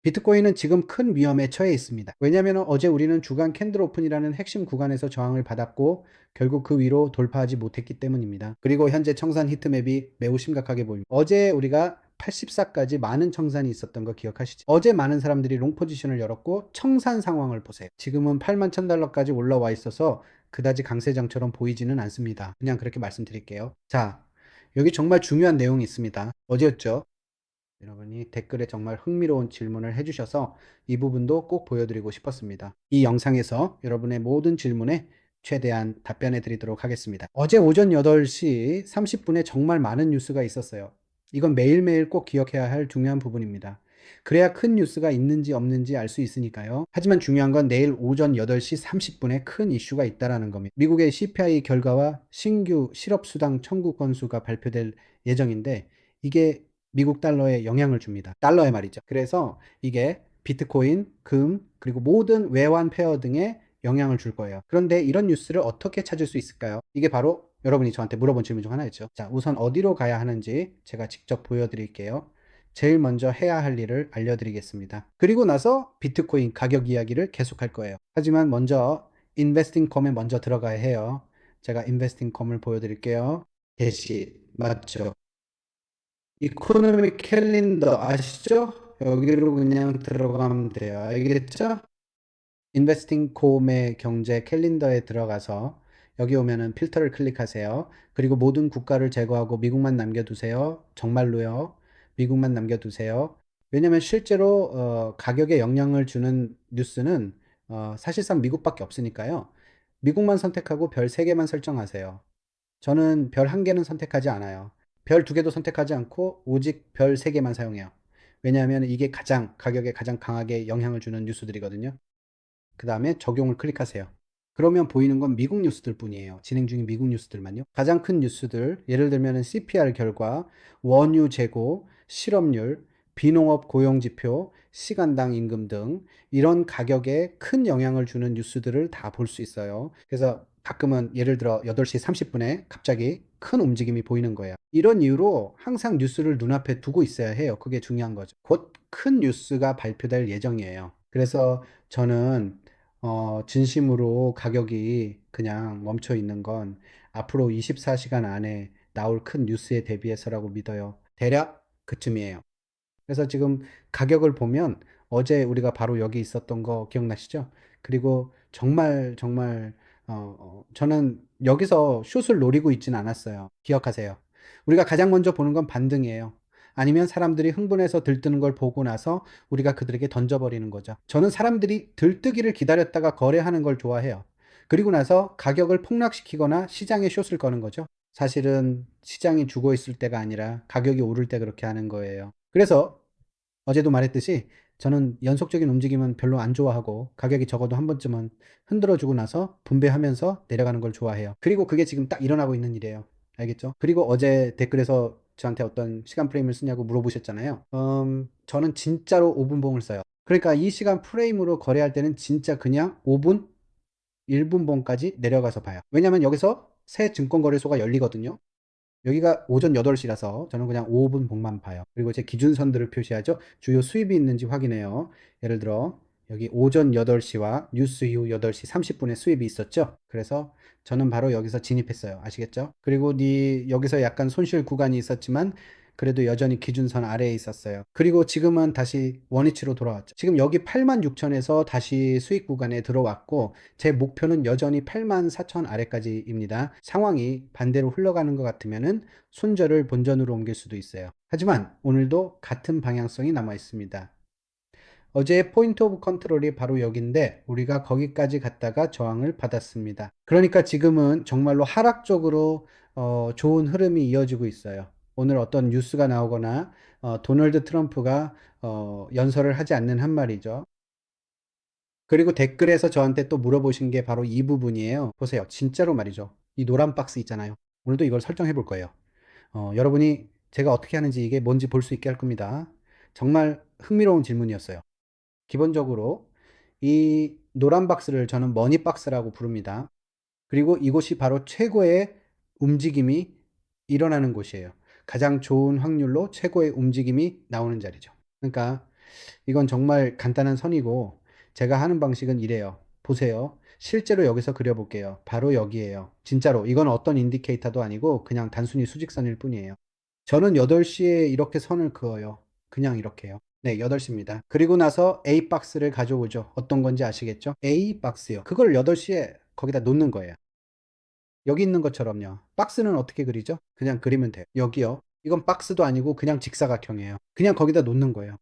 비트코인은 지금 큰 위험에 처해 있습니다. 왜냐하면 어제 우리는 주간 캔들 오픈이라는 핵심 구간에서 저항을 받았고 결국 그 위로 돌파하지 못했기 때문입니다. 그리고 현재 청산 히트맵이 매우 심각하게 보입니다. 어제 우리가 84까지 많은 청산이 있었던 거 기억하시죠? 어제 많은 사람들이 롱 포지션을 열었고 청산 상황을 보세요. 지금은 8만 1000달러까지 올라와 있어서 그다지 강세장처럼 보이지는 않습니다. 그냥 그렇게 말씀드릴게요. 자, 여기 정말 중요한 내용이 있습니다. 어제였죠? 여러분이 댓글에 정말 흥미로운 질문을 해주셔서 이 부분도 꼭 보여드리고 싶었습니다. 이 영상에서 여러분의 모든 질문에 최대한 답변해 드리도록 하겠습니다. 어제 오전 8시 30분에 정말 많은 뉴스가 있었어요. 이건 매일매일 꼭 기억해야 할 중요한 부분입니다. 그래야 큰 뉴스가 있는지 없는지 알 수 있으니까요. 하지만 중요한 건 내일 오전 8시 30분에 큰 이슈가 있다는 겁니다. 미국의 CPI 결과와 신규 실업수당 청구 건수가 발표될 예정인데 이게 미국 달러에 영향을 줍니다. 달러에 말이죠. 그래서 이게 비트코인, 금, 그리고 모든 외환 페어 등에 영향을 줄 거예요. 그런데 이런 뉴스를 어떻게 찾을 수 있을까요? 이게 바로 여러분이 저한테 물어본 질문 중 하나였죠. 자, 우선 어디로 가야 하는지 제가 직접 보여드릴게요. 제일 먼저 해야 할 일을 알려드리겠습니다. 그리고 나서 비트코인 가격 이야기를 계속할 거예요. 하지만 먼저 인베스팅컴에 먼저 들어가야 해요. 제가 인베스팅컴을 보여드릴게요. 게시 맞죠? 이코노미 캘린더 아시죠? 여기로 그냥 들어가면 돼요. 알겠죠? 인베스팅 콤의 경제 캘린더에 들어가서 여기 오면은 필터를 클릭하세요. 그리고 모든 국가를 제거하고 미국만 남겨두세요. 정말로요. 미국만 남겨두세요. 왜냐면 실제로 가격에 영향을 주는 뉴스는 사실상 미국밖에 없으니까요. 미국만 선택하고 별 3개만 설정하세요. 저는 별 1개는 선택하지 않아요. 별 2개도 선택하지 않고 오직 별 3개만 사용해요. 왜냐하면 이게 가격에 가장 강하게 영향을 주는 뉴스들이거든요. 그 다음에 적용을 클릭하세요. 그러면 보이는 건 미국 뉴스들 뿐이에요. 진행 중인 미국 뉴스들만요. 가장 큰 뉴스들, 예를 들면 CPR 결과, 원유 재고, 실업률, 비농업 고용지표, 시간당 임금 등 이런 가격에 큰 영향을 주는 뉴스들을 다 볼 수 있어요. 그래서 가끔은 예를 들어 8시 30분에 갑자기 큰 움직임이 보이는 거예요. 이런 이유로 항상 뉴스를 눈앞에 두고 있어야 해요. 그게 중요한 거죠. 곧 큰 뉴스가 발표될 예정이에요. 그래서 저는 진심으로 가격이 그냥 멈춰 있는 건 앞으로 24시간 안에 나올 큰 뉴스에 대비해서라고 믿어요. 대략 그쯤이에요. 그래서 지금 가격을 보면 어제 우리가 바로 여기 있었던 거 기억나시죠? 그리고 정말 정말 저는 여기서 숏을 노리고 있진 않았어요. 기억하세요. 우리가 가장 먼저 보는 건 반등이에요. 아니면 사람들이 흥분해서 들뜨는 걸 보고 나서 우리가 그들에게 던져버리는 거죠. 저는 사람들이 들뜨기를 기다렸다가 거래하는 걸 좋아해요. 그리고 나서 가격을 폭락시키거나 시장에 숏을 거는 거죠. 사실은 시장이 죽어 있을 때가 아니라 가격이 오를 때 그렇게 하는 거예요. 그래서 어제도 말했듯이 저는 연속적인 움직임은 별로 안 좋아하고 가격이 적어도 한 번쯤은 흔들어주고 나서 분배하면서 내려가는 걸 좋아해요. 그리고 그게 지금 딱 일어나고 있는 일이에요. 알겠죠? 그리고 어제 댓글에서 저한테 어떤 시간 프레임을 쓰냐고 물어보셨잖아요. 저는 진짜로 5분봉을 써요. 그러니까 이 시간 프레임으로 거래할 때는 진짜 그냥 5분, 1분봉까지 내려가서 봐요. 왜냐면 여기서 새 증권거래소가 열리거든요. 여기가 오전 8시라서 저는 그냥 5분 봉만 봐요. 그리고 제 기준선들을 표시하죠. 주요 수입이 있는지 확인해요. 예를 들어 여기 오전 8시와 뉴스 이후 8시 30분에 수입이 있었죠. 그래서 저는 바로 여기서 진입했어요. 아시겠죠? 그리고 여기서 약간 손실 구간이 있었지만 그래도 여전히 기준선 아래에 있었어요. 그리고 지금은 다시 원위치로 돌아왔죠. 지금 여기 86,000에서 다시 수익 구간에 들어왔고 제 목표는 여전히 84,000 아래까지입니다. 상황이 반대로 흘러가는 것 같으면은 손절을 본전으로 옮길 수도 있어요. 하지만 오늘도 같은 방향성이 남아 있습니다. 어제 포인트 오브 컨트롤이 바로 여기인데 우리가 거기까지 갔다가 저항을 받았습니다. 그러니까 지금은 정말로 하락적으로 좋은 흐름이 이어지고 있어요. 오늘 어떤 뉴스가 나오거나 도널드 트럼프가 연설을 하지 않는 한 말이죠. 그리고 댓글에서 저한테 또 물어보신 게 바로 이 부분이에요. 보세요. 진짜로 말이죠. 이 노란 박스 있잖아요. 오늘도 이걸 설정해 볼 거예요. 여러분이 제가 어떻게 하는지 이게 뭔지 볼 수 있게 할 겁니다. 정말 흥미로운 질문이었어요. 기본적으로 이 노란 박스를 저는 머니 박스라고 부릅니다. 그리고 이곳이 바로 최고의 움직임이 일어나는 곳이에요. 가장 좋은 확률로 최고의 움직임이 나오는 자리죠. 그러니까 이건 정말 간단한 선이고 제가 하는 방식은 이래요. 보세요. 실제로 여기서 그려볼게요. 바로 여기에요. 진짜로 이건 어떤 인디케이터도 아니고 그냥 단순히 수직선일 뿐이에요. 저는 8시에 이렇게 선을 그어요. 그냥 이렇게요. 네, 8시입니다. 그리고 나서 A 박스를 가져오죠. 어떤 건지 아시겠죠? A 박스요. 그걸 8시에 거기다 놓는 거예요. 여기 있는 것처럼요. 박스는 어떻게 그리죠? 그냥 그리면 돼요. 여기요. 이건 박스도 아니고 그냥 직사각형이에요. 그냥 거기다 놓는 거예요.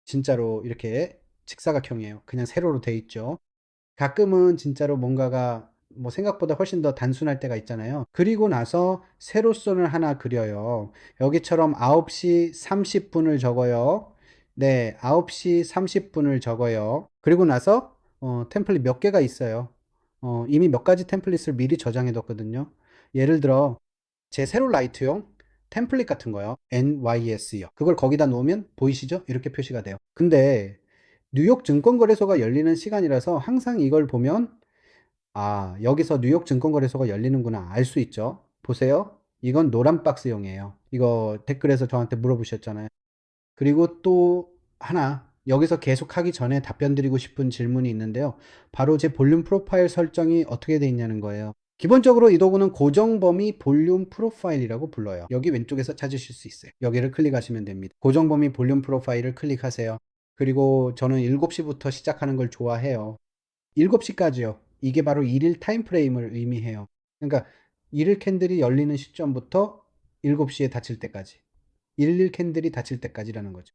진짜로 이렇게 직사각형이에요. 그냥 세로로 돼 있죠. 가끔은 진짜로 뭔가가 뭐 생각보다 훨씬 더 단순할 때가 있잖아요. 그리고 나서 세로선을 하나 그려요. 여기처럼 9시 30분을 적어요. 네, 9시 30분을 적어요. 그리고 나서 템플릿 몇 개가 있어요. 이미 몇 가지 템플릿을 미리 저장해 뒀거든요. 예를 들어 제 세로라이트용 템플릿 같은 거요. NYS요. 그걸 거기다 놓으면 보이시죠? 이렇게 표시가 돼요. 근데 뉴욕 증권거래소가 열리는 시간이라서 항상 이걸 보면 아, 여기서 뉴욕 증권거래소가 열리는구나 알 수 있죠. 보세요. 이건 노란 박스용이에요. 이거 댓글에서 저한테 물어보셨잖아요. 그리고 또 하나, 여기서 계속 하기 전에 답변 드리고 싶은 질문이 있는데요. 바로 제 볼륨 프로파일 설정이 어떻게 돼 있냐는 거예요. 기본적으로 이 도구는 고정 범위 볼륨 프로파일이라고 불러요. 여기 왼쪽에서 찾으실 수 있어요. 여기를 클릭하시면 됩니다. 고정 범위 볼륨 프로파일을 클릭하세요. 그리고 저는 7시부터 시작하는 걸 좋아해요. 7시까지요. 이게 바로 일일 타임 프레임을 의미해요. 그러니까 일일 캔들이 열리는 시점부터 7시에 닫힐 때까지. 일일 캔들이 닫힐 때까지라는 거죠.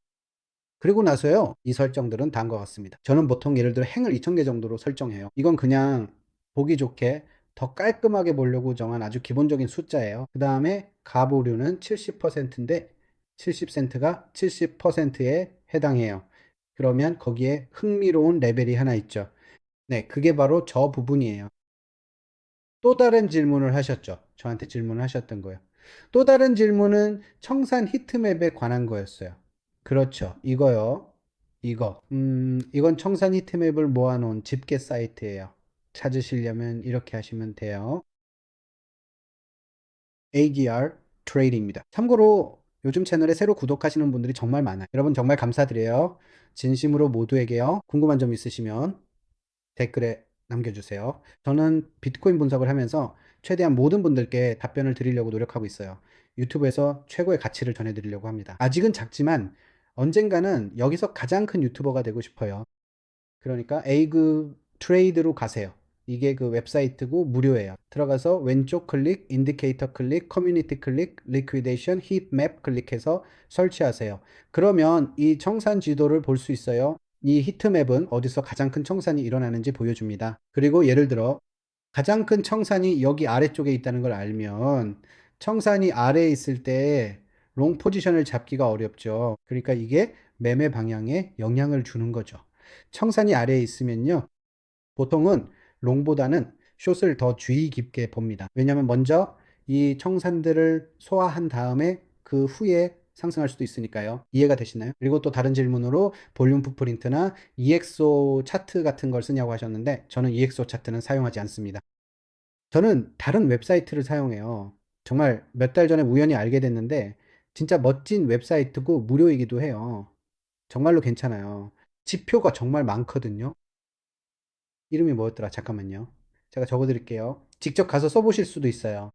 그리고 나서요, 이 설정들은 다음과 같습니다. 저는 보통 예를 들어 행을 2000개 정도로 설정해요. 이건 그냥 보기 좋게 더 깔끔하게 보려고 정한 아주 기본적인 숫자예요. 그 다음에 가보류는 70%인데 70센트가 70%에 해당해요. 그러면 거기에 흥미로운 레벨이 하나 있죠. 네, 그게 바로 저 부분이에요. 또 다른 질문을 하셨죠. 저한테 질문을 하셨던 거예요. 또 다른 질문은 청산 히트맵에 관한 거였어요. 그렇죠. 이거요. 이거. 이건 청산 히트맵을 모아놓은 집계 사이트예요. 찾으시려면 이렇게 하시면 돼요. ADR 트레이딩입니다. 참고로 요즘 채널에 새로 구독하시는 분들이 정말 많아요. 여러분 정말 감사드려요. 진심으로 모두에게요. 궁금한 점 있으시면 댓글에 남겨주세요. 저는 비트코인 분석을 하면서 최대한 모든 분들께 답변을 드리려고 노력하고 있어요. 유튜브에서 최고의 가치를 전해드리려고 합니다. 아직은 작지만 언젠가는 여기서 가장 큰 유튜버가 되고 싶어요. 그러니까 에이그 트레이드로 가세요. 이게 그 웹사이트고 무료예요. 들어가서 왼쪽 클릭, 인디케이터 클릭, 커뮤니티 클릭, 리퀴데이션, 힙맵 클릭해서 설치하세요. 그러면 이 청산 지도를 볼 수 있어요. 이 히트맵은 어디서 가장 큰 청산이 일어나는지 보여줍니다. 그리고 예를 들어 가장 큰 청산이 여기 아래쪽에 있다는 걸 알면 청산이 아래에 있을 때 롱 포지션을 잡기가 어렵죠. 그러니까 이게 매매 방향에 영향을 주는 거죠. 청산이 아래에 있으면요. 보통은 롱보다는 숏을 더 주의 깊게 봅니다. 왜냐하면 먼저 이 청산들을 소화한 다음에 그 후에 상승할 수도 있으니까요. 이해가 되시나요? 그리고 또 다른 질문으로 볼륨 풋프린트나 EXO 차트 같은 걸 쓰냐고 하셨는데 저는 EXO 차트는 사용하지 않습니다. 저는 다른 웹사이트를 사용해요. 정말 몇 달 전에 우연히 알게 됐는데 진짜 멋진 웹사이트고 무료이기도 해요. 정말로 괜찮아요. 지표가 정말 많거든요. 이름이 뭐였더라? 잠깐만요. 제가 적어드릴게요. 직접 가서 써보실 수도 있어요.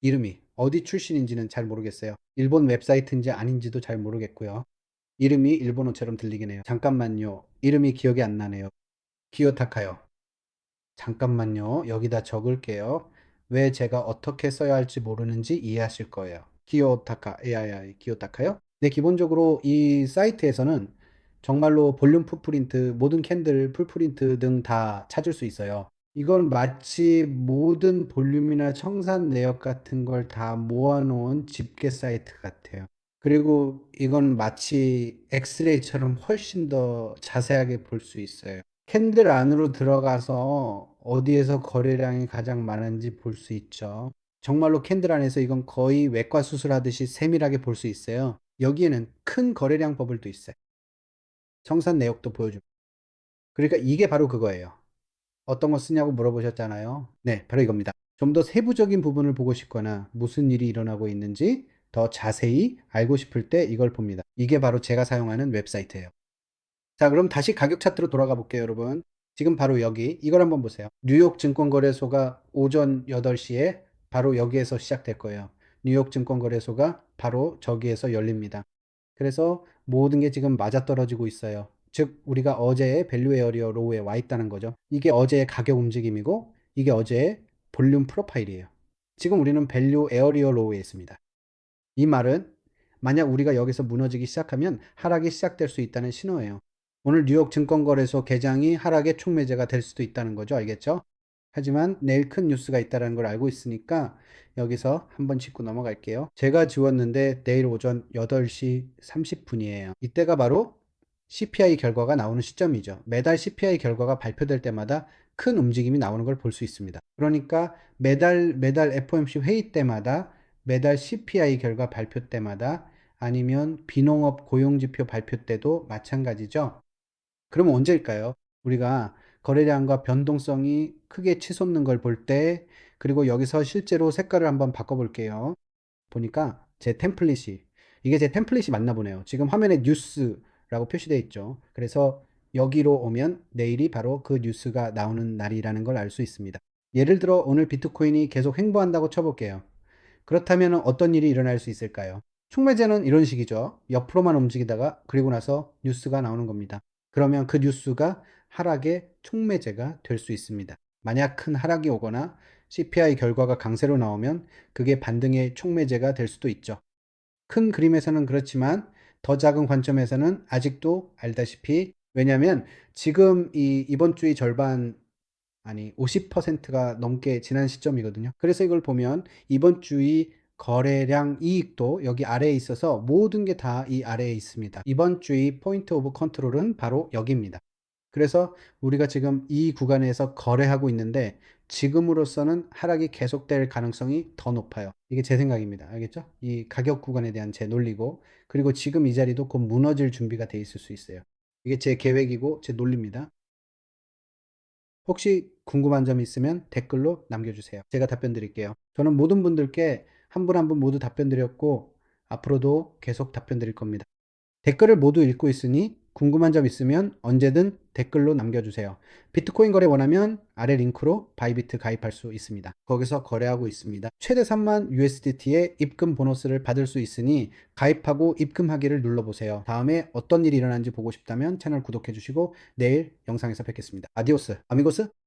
이름이 어디 출신인지는 잘 모르겠어요. 일본 웹사이트인지 아닌지도 잘 모르겠고요. 이름이 일본어처럼 들리긴 해요. 잠깐만요. 이름이 기억이 안 나네요. 기요타카요. 잠깐만요. 여기다 적을게요. 왜 제가 어떻게 써야 할지 모르는지 이해하실 거예요. 기요타카, AI, 기요타카요? 네, 기본적으로 이 사이트에서는 정말로 볼륨 풋프린트, 모든 캔들 풀프린트 등 다 찾을 수 있어요. 이건 마치 모든 볼륨이나 청산 내역 같은 걸 다 모아놓은 집계 사이트 같아요. 그리고 이건 마치 엑스레이처럼 훨씬 더 자세하게 볼 수 있어요. 캔들 안으로 들어가서 어디에서 거래량이 가장 많은지 볼 수 있죠. 정말로 캔들 안에서 이건 거의 외과 수술하듯이 세밀하게 볼 수 있어요. 여기에는 큰 거래량 버블도 있어요. 청산 내역도 보여줍니다. 그러니까 이게 바로 그거예요. 어떤 거 쓰냐고 물어보셨잖아요. 네, 바로 이겁니다. 좀 더 세부적인 부분을 보고 싶거나 무슨 일이 일어나고 있는지 더 자세히 알고 싶을 때 이걸 봅니다. 이게 바로 제가 사용하는 웹사이트예요. 자, 그럼 다시 가격 차트로 돌아가 볼게요, 여러분. 지금 바로 여기 이걸 한번 보세요. 뉴욕 증권거래소가 오전 8시에 바로 여기에서 시작될 거예요. 뉴욕 증권거래소가 바로 저기에서 열립니다. 그래서 모든 게 지금 맞아떨어지고 있어요. 즉 우리가 어제의 밸류 에어리어 로우에 와 있다는 거죠. 이게 어제의 가격 움직임이고 이게 어제의 볼륨 프로파일이에요. 지금 우리는 밸류 에어리어 로우에 있습니다. 이 말은 만약 우리가 여기서 무너지기 시작하면 하락이 시작될 수 있다는 신호예요. 오늘 뉴욕 증권거래소 개장이 하락의 촉매제가 될 수도 있다는 거죠. 알겠죠? 하지만 내일 큰 뉴스가 있다는 걸 알고 있으니까 여기서 한번 짚고 넘어갈게요. 제가 지웠는데 내일 오전 8시 30분이에요. 이때가 바로 CPI 결과가 나오는 시점이죠. 매달 CPI 결과가 발표될 때마다 큰 움직임이 나오는 걸 볼 수 있습니다. 그러니까 매달 FOMC 회의 때마다 매달 CPI 결과 발표 때마다 아니면 비농업 고용지표 발표 때도 마찬가지죠. 그러면 언제일까요? 우리가 거래량과 변동성이 크게 치솟는 걸 볼 때, 그리고 여기서 실제로 색깔을 한번 바꿔볼게요. 보니까 제 템플릿이, 이게 제 템플릿이 맞나 보네요. 지금 화면에 뉴스라고 표시되어 있죠. 그래서 여기로 오면 내일이 바로 그 뉴스가 나오는 날이라는 걸 알 수 있습니다. 예를 들어 오늘 비트코인이 계속 횡보한다고 쳐볼게요. 그렇다면 어떤 일이 일어날 수 있을까요? 촉매제는 이런 식이죠. 옆으로만 움직이다가 그리고 나서 뉴스가 나오는 겁니다. 그러면 그 뉴스가 하락의 촉매제가 될 수 있습니다. 만약 큰 하락이 오거나 CPI 결과가 강세로 나오면 그게 반등의 촉매제가 될 수도 있죠. 큰 그림에서는 그렇지만 더 작은 관점에서는 아직도 알다시피, 왜냐하면 지금 이번 주의 절반, 아니 50%가 넘게 지난 시점이거든요. 그래서 이걸 보면 이번 주의 거래량 이익도 여기 아래에 있어서 모든 게 다 이 아래에 있습니다. 이번 주의 포인트 오브 컨트롤은 바로 여기입니다. 그래서 우리가 지금 이 구간에서 거래하고 있는데 지금으로서는 하락이 계속될 가능성이 더 높아요. 이게 제 생각입니다. 알겠죠? 이 가격 구간에 대한 제 논리고, 그리고 지금 이 자리도 곧 무너질 준비가 돼 있을 수 있어요. 이게 제 계획이고 제 논리입니다. 혹시 궁금한 점 있으면 댓글로 남겨주세요. 제가 답변 드릴게요. 저는 모든 분들께 한 분 한 분 모두 답변 드렸고 앞으로도 계속 답변 드릴 겁니다. 댓글을 모두 읽고 있으니 궁금한 점 있으면 언제든 댓글로 남겨주세요. 비트코인 거래 원하면 아래 링크로 바이비트 가입할 수 있습니다. 거기서 거래하고 있습니다. 최대 3만 USDT의 입금 보너스를 받을 수 있으니 가입하고 입금하기를 눌러보세요. 다음에 어떤 일이 일어나는지 보고 싶다면 채널 구독해 주시고 내일 영상에서 뵙겠습니다. 아디오스, 아미고스.